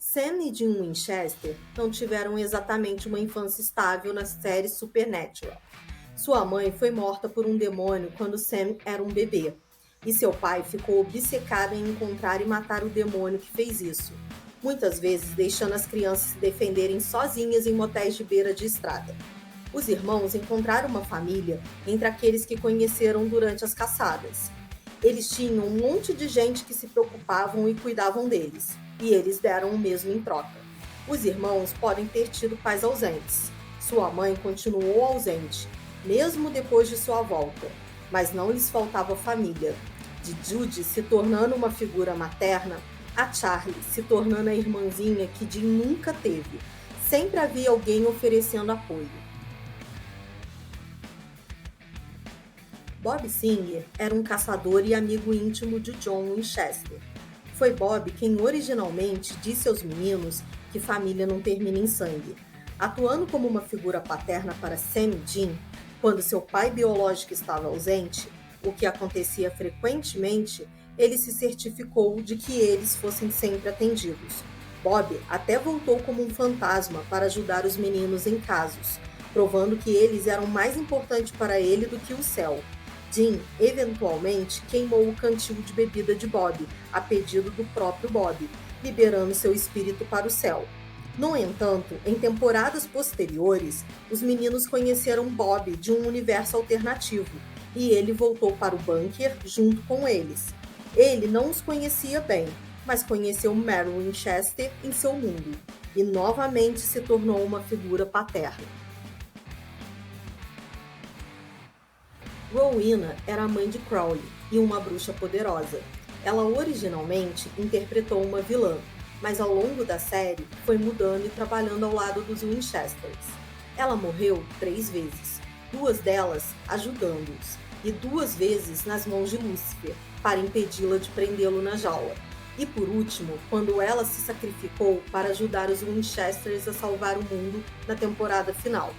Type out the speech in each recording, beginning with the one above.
Sam e Dean Winchester não tiveram exatamente uma infância estável na série Supernatural. Sua mãe foi morta por um demônio quando Sam era um bebê, e seu pai ficou obcecado em encontrar e matar o demônio que fez isso, muitas vezes deixando as crianças se defenderem sozinhas em motéis de beira de estrada. Os irmãos encontraram uma família entre aqueles que conheceram durante as caçadas. Eles tinham um monte de gente que se preocupavam e cuidavam deles, e eles deram o mesmo em troca. Os irmãos podem ter tido pais ausentes. Sua mãe continuou ausente, mesmo depois de sua volta, mas não lhes faltava família. De Judy se tornando uma figura materna, a Charlie se tornando a irmãzinha que Dean nunca teve. Sempre havia alguém oferecendo apoio. Bob Singer era um caçador e amigo íntimo de John Winchester. Foi Bob quem originalmente disse aos meninos que família não termina em sangue. Atuando como uma figura paterna para Sam e Dean, quando seu pai biológico estava ausente, o que acontecia frequentemente, ele se certificou de que eles fossem sempre atendidos. Bob até voltou como um fantasma para ajudar os meninos em casos, provando que eles eram mais importantes para ele do que o céu. Dean, eventualmente, queimou o cantil de bebida de Bob, a pedido do próprio Bob, liberando seu espírito para o céu. No entanto, em temporadas posteriores, os meninos conheceram Bob de um universo alternativo, e ele voltou para o bunker junto com eles. Ele não os conhecia bem, mas conheceu Mary Winchester em seu mundo, e novamente se tornou uma figura paterna. Rowena era a mãe de Crowley e uma bruxa poderosa. Ela originalmente interpretou uma vilã, mas ao longo da série foi mudando e trabalhando ao lado dos Winchesters. Ela morreu 3 vezes, 2 delas ajudando-os, e 2 vezes nas mãos de Lucifer, para impedi-la de prendê-lo na jaula. E por último, quando ela se sacrificou para ajudar os Winchesters a salvar o mundo na temporada final.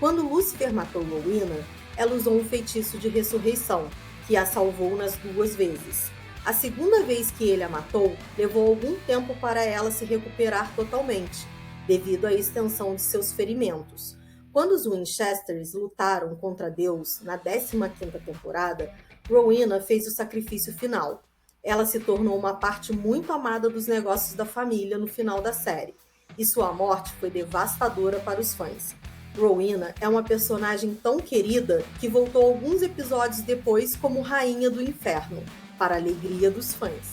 Quando Lucifer matou Rowena, ela usou um feitiço de ressurreição, que a salvou nas 2 vezes. A segunda vez que ele a matou, levou algum tempo para ela se recuperar totalmente, devido à extensão de seus ferimentos. Quando os Winchesters lutaram contra Deus na 15ª temporada, Rowena fez o sacrifício final. Ela se tornou uma parte muito amada dos negócios da família no final da série, e sua morte foi devastadora para os fãs. Rowena é uma personagem tão querida que voltou alguns episódios depois como Rainha do Inferno, para a alegria dos fãs.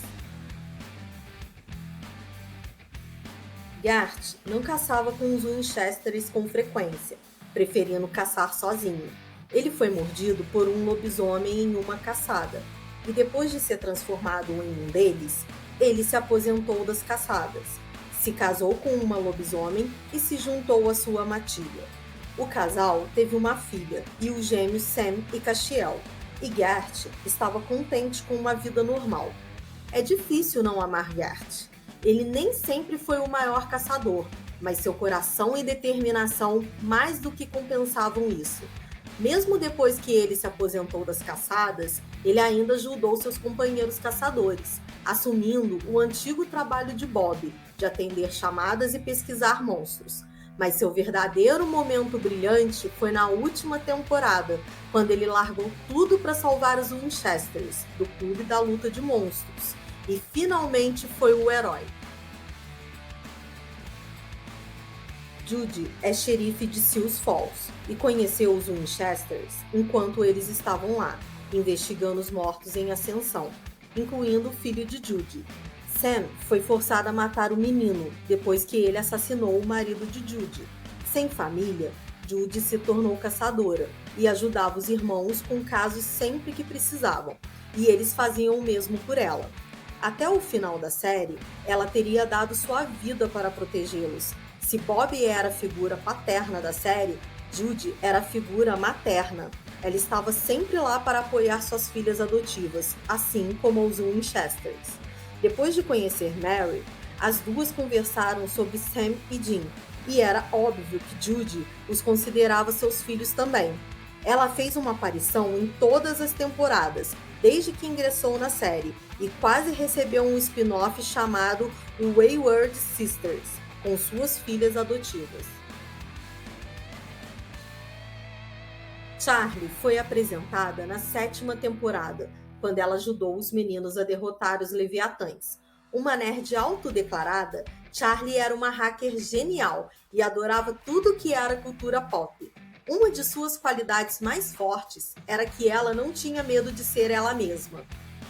Gart não caçava com os Winchesters com frequência, preferindo caçar sozinho. Ele foi mordido por um lobisomem em uma caçada, e depois de ser transformado em um deles, ele se aposentou das caçadas, se casou com uma lobisomem e se juntou à sua matilha. O casal teve uma filha e os gêmeos Sam e Castiel, e Gart estava contente com uma vida normal. É difícil não amar Gart. Ele nem sempre foi o maior caçador, mas seu coração e determinação mais do que compensavam isso. Mesmo depois que ele se aposentou das caçadas, ele ainda ajudou seus companheiros caçadores, assumindo o antigo trabalho de Bob, de atender chamadas e pesquisar monstros. Mas seu verdadeiro momento brilhante foi na última temporada, quando ele largou tudo para salvar os Winchesters, do Clube da Luta de Monstros, e finalmente foi o herói. Judy é xerife de Sioux Falls e conheceu os Winchesters enquanto eles estavam lá, investigando os mortos em ascensão, incluindo o filho de Judy. Sam foi forçado a matar o menino depois que ele assassinou o marido de Judy. Sem família, Judy se tornou caçadora e ajudava os irmãos com casos sempre que precisavam, e eles faziam o mesmo por ela. Até o final da série, ela teria dado sua vida para protegê-los. Se Bob era a figura paterna da série, Judy era a figura materna. Ela estava sempre lá para apoiar suas filhas adotivas, assim como os Winchesters. Depois de conhecer Mary, as duas conversaram sobre Sam e Dean, e era óbvio que Judy os considerava seus filhos também. Ela fez uma aparição em todas as temporadas, desde que ingressou na série, e quase recebeu um spin-off chamado Wayward Sisters, com suas filhas adotivas. Charlie foi apresentada na 7ª temporada, quando ela ajudou os meninos a derrotar os Leviatãs. Uma nerd autodeclarada, Charlie era uma hacker genial e adorava tudo que era cultura pop. Uma de suas qualidades mais fortes era que ela não tinha medo de ser ela mesma.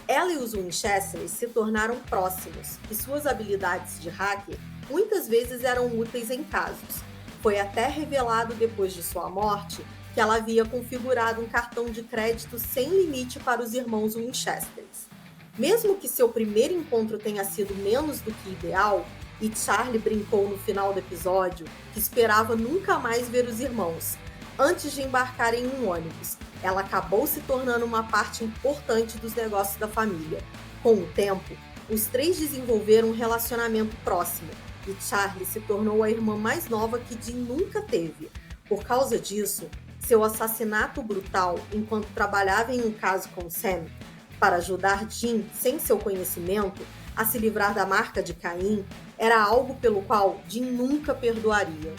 Ela e os Winchesters se tornaram próximos e suas habilidades de hacker muitas vezes eram úteis em casos. Foi até revelado depois de sua morte que ela havia configurado um cartão de crédito sem limite para os irmãos Winchesters. Mesmo que seu primeiro encontro tenha sido menos do que ideal, e Charlie brincou no final do episódio que esperava nunca mais ver os irmãos, antes de embarcar em um ônibus, ela acabou se tornando uma parte importante dos negócios da família. Com o tempo, os 3 desenvolveram um relacionamento próximo, e Charlie se tornou a irmã mais nova que Dean nunca teve. Por causa disso, seu assassinato brutal enquanto trabalhava em um caso com Sam, para ajudar Dean, sem seu conhecimento, a se livrar da marca de Caim, era algo pelo qual Dean nunca perdoaria.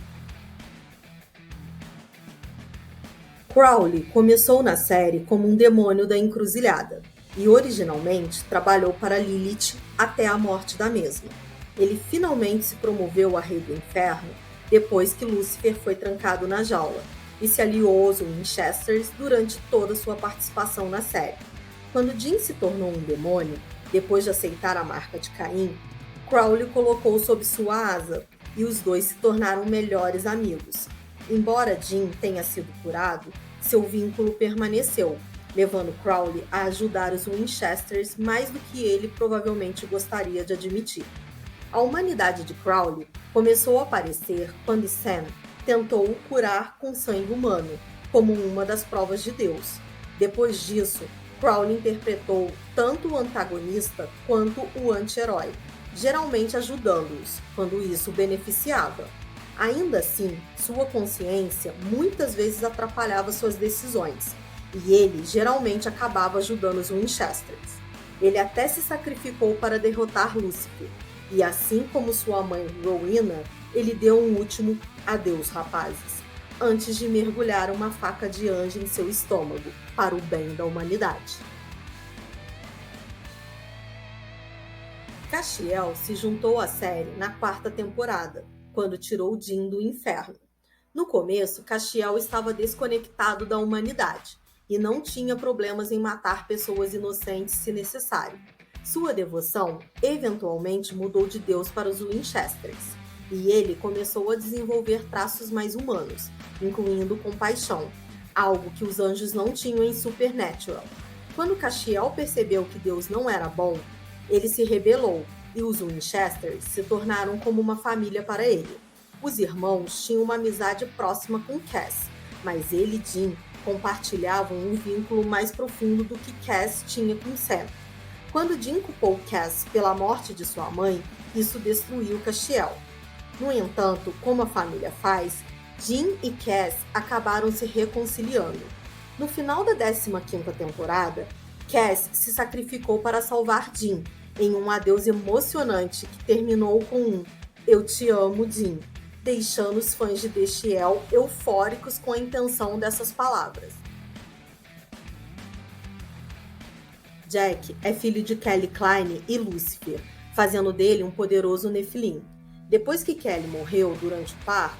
Crowley começou na série como um demônio da encruzilhada e originalmente trabalhou para Lilith até a morte da mesma. Ele finalmente se promoveu a Rei do Inferno depois que Lúcifer foi trancado na jaula e se aliou aos Winchesters durante toda sua participação na série. Quando Dean se tornou um demônio, depois de aceitar a marca de Caim, Crowley colocou sob sua asa e os dois se tornaram melhores amigos. Embora Dean tenha sido curado, seu vínculo permaneceu, levando Crowley a ajudar os Winchesters mais do que ele provavelmente gostaria de admitir. A humanidade de Crowley começou a aparecer quando Sam tentou o curar com sangue humano, como uma das provas de Deus. Depois disso, Crowley interpretou tanto o antagonista quanto o anti-herói, geralmente ajudando-os, quando isso beneficiava. Ainda assim, sua consciência muitas vezes atrapalhava suas decisões, e ele geralmente acabava ajudando os Winchesters. Ele até se sacrificou para derrotar Lúcifer, e assim como sua mãe Rowena, ele deu um último adeus, rapazes, antes de mergulhar uma faca de anjo em seu estômago, para o bem da humanidade. Castiel se juntou à série na 4ª temporada, quando tirou Dean do inferno. No começo, Castiel estava desconectado da humanidade e não tinha problemas em matar pessoas inocentes se necessário. Sua devoção eventualmente mudou de Deus para os Winchesters, e ele começou a desenvolver traços mais humanos, incluindo compaixão, algo que os anjos não tinham em Supernatural. Quando Castiel percebeu que Deus não era bom, ele se rebelou, e os Winchesters se tornaram como uma família para ele. Os irmãos tinham uma amizade próxima com Cass, mas ele e Dean compartilhavam um vínculo mais profundo do que Cass tinha com Sam. Quando Dean culpou Cass pela morte de sua mãe, isso destruiu Castiel. No entanto, como a família faz, Dean e Cass acabaram se reconciliando. No final da 15ª temporada, Cass se sacrificou para salvar Dean, em um adeus emocionante que terminou com um "Eu te amo, Dean", deixando os fãs de Destiel eufóricos com a intenção dessas palavras. Jack é filho de Kelly Klein e Lúcifer, fazendo dele um poderoso Nefilim. Depois que Kelly morreu durante o parto,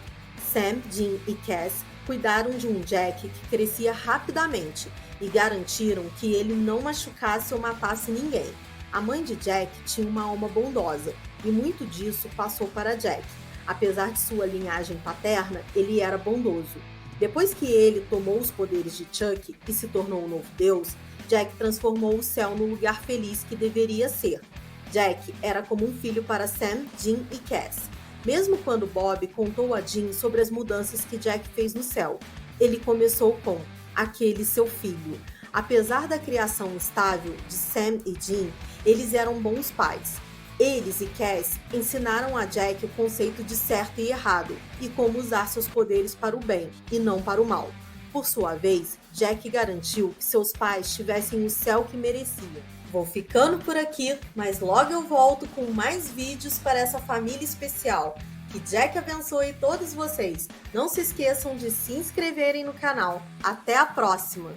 Sam, Dean e Cass cuidaram de um Jack que crescia rapidamente e garantiram que ele não machucasse ou matasse ninguém. A mãe de Jack tinha uma alma bondosa e muito disso passou para Jack. Apesar de sua linhagem paterna, ele era bondoso. Depois que ele tomou os poderes de Chuck e se tornou um novo deus, Jack transformou o céu no lugar feliz que deveria ser. Jack era como um filho para Sam, Dean e Cass. Mesmo quando Bob contou a Dean sobre as mudanças que Jack fez no céu, ele começou com "aquele seu filho". Apesar da criação estável de Sam e Dean, eles eram bons pais. Eles e Cass ensinaram a Jack o conceito de certo e errado e como usar seus poderes para o bem e não para o mal. Por sua vez, Jack garantiu que seus pais tivessem o céu que mereciam Vou ficando por aqui, mas logo eu volto com mais vídeos para essa família especial. Que Jack abençoe todos vocês. Não se esqueçam de se inscreverem no canal. Até a próxima!